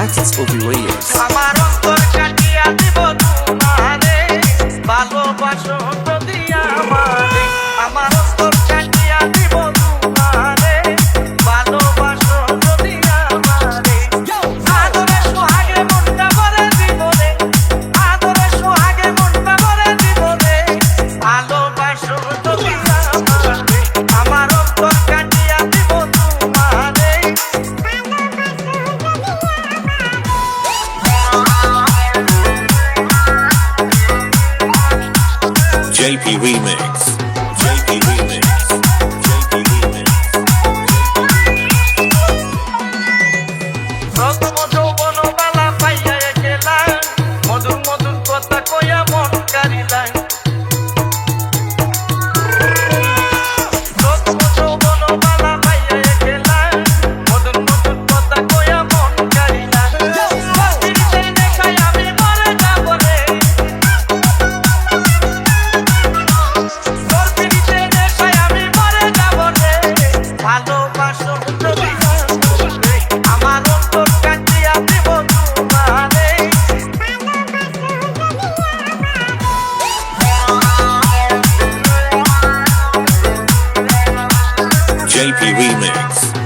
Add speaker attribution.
Speaker 1: Matis Ovi Williams.
Speaker 2: আমার অন্তর কাটিয়া দিব তোমারে ভালোবাসো যদি আমারে আমার অন্তর কাটিয়া দিব তোমারে ভালোবাসো যদি আমারে আদরে সোহাগে মনটা ভরে দিব রে আদরে সোহাগে মনটা ভরে দিব রে ভালোবাসো যদি আমারে আমার অন্তর কাটিয়া দিব তোমারে
Speaker 1: JP Remix. JP Remix. JP Remix.
Speaker 2: প্রথম যৌবন বালা পাইয়া গেলা মধুর মধুর কথা কইয়া মন কারিলা প্রথম যৌবন বালা পাইয়া গেলা মধুর মধুর কথা কইয়া মন কারিলা প্রতিদিন দেখাই আমি মরে যাব রে প্রতিদিন দেখাই আমি মরে যাব রে ভালোবাসো যদি আমারে আমার অন্তর কাটিয়া দিব তোমারে
Speaker 1: JP Remix.